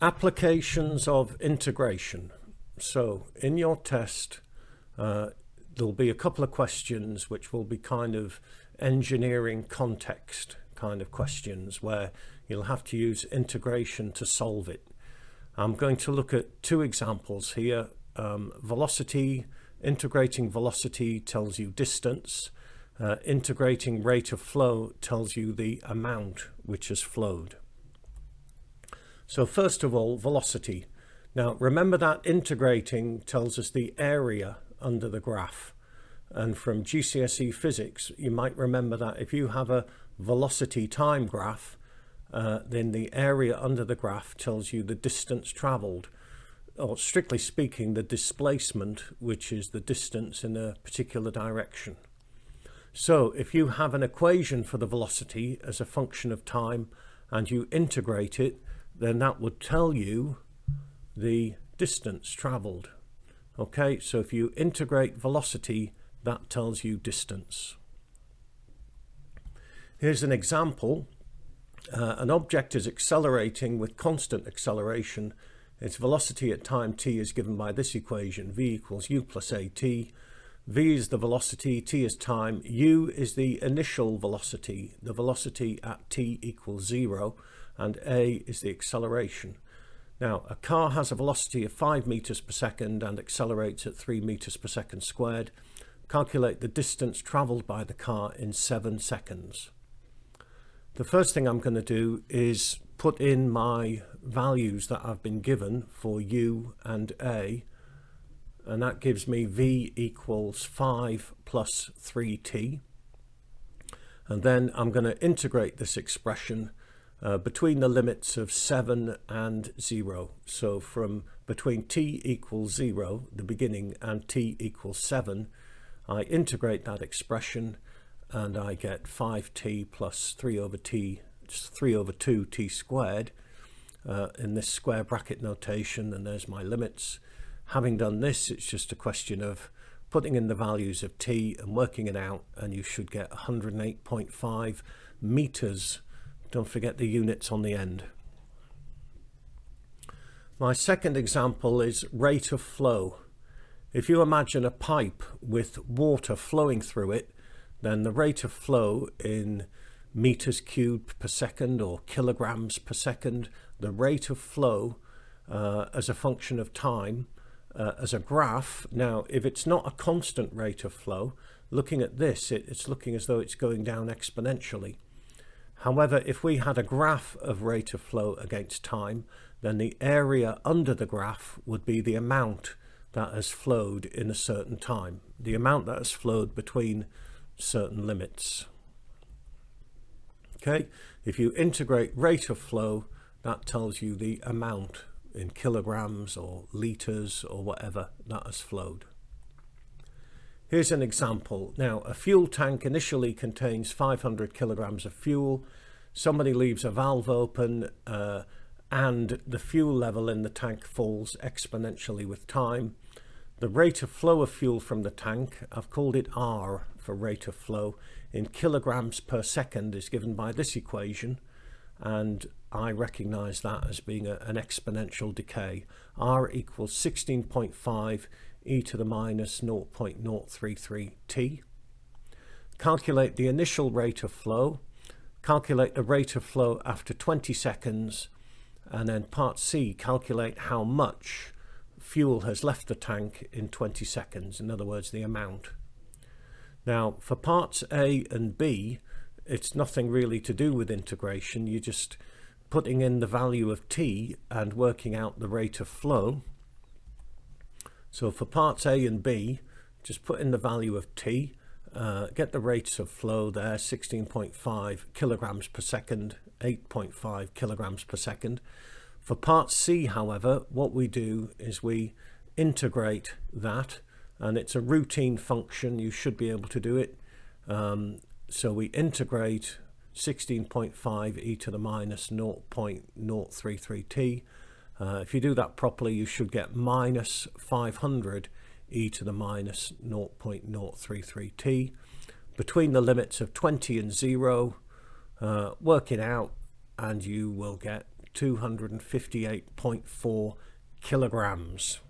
Applications of integration. So in your test, there'll be a couple of questions which will be kind of engineering context kind of questions where you'll have to use integration to solve it. I'm going to look at two examples here. Velocity, integrating velocity tells you distance. Integrating rate of flow tells you the amount which has flowed. So first of all, velocity. Now remember that integrating tells us the area under the graph. And from GCSE physics, you might remember that if you have a velocity time graph, then the area under the graph tells you the distance traveled, or strictly speaking, the displacement, which is the distance in a particular direction. So if you have an equation for the velocity as a function of time and you integrate it, then that would tell you the distance traveled. Okay, so if you integrate velocity, that tells you distance. Here's an example. An object is accelerating with constant acceleration. Its velocity at time t is given by this equation, v equals u plus at. V is the velocity, t is time, u is the initial velocity, the velocity at t equals 0, and a is the acceleration. Now, a car has a velocity of 5 meters per second and accelerates at 3 meters per second squared. Calculate the distance traveled by the car in 7 seconds. The first thing I'm going to do is put in my values that I've been given for u and a, and that gives me v equals 5 plus 3t. And then I'm going to integrate this expression between the limits of 7 and 0. So from between t equals 0, the beginning, and t equals 7, I integrate that expression and I get 5t plus 3 over t, just 3 over 2t squared in this square bracket notation, and there's my limits. Having done this, it's just a question of putting in the values of t and working it out, and you should get 108.5 meters. Don't forget the units on the end. My second example is rate of flow. If you imagine a pipe with water flowing through it, then the rate of flow in meters cubed per second or kilograms per second, the rate of flow as a function of time, as a graph. Now, if it's not a constant rate of flow, looking at this, it's looking as though it's going down exponentially. However, if we had a graph of rate of flow against time, then the area under the graph would be the amount that has flowed in a certain time, the amount that has flowed between certain limits. Okay, if you integrate rate of flow, that tells you the amount in kilograms or liters or whatever that has flowed. Here's an example. Now, a fuel tank initially contains 500 kilograms of fuel. Somebody leaves a valve open and the fuel level in the tank falls exponentially with time. The rate of flow of fuel from the tank, I've called it R for rate of flow, in kilograms per second is given by this equation, and I recognize that as being an exponential decay. R equals 16.5 e to the minus 0.033 t. Calculate the initial rate of flow, calculate the rate of flow after 20 seconds, and then part C, calculate how much fuel has left the tank in 20 seconds, in other words, the amount. Now, for parts A and B, it's nothing really to do with integration. You're just putting in the value of t and working out the rate of flow. So for parts A and B, just put in the value of t, get the rates of flow there, 16.5 kilograms per second, 8.5 kilograms per second. For part C, however, what we do is we integrate that, and it's a routine function. You should be able to do it. So we integrate 16.5 e to the minus 0.033 t. If you do that properly, you should get minus 500 e to the minus 0.033 t. Between the limits of 20 and 0, work it out, and you will get 258.4 kilograms.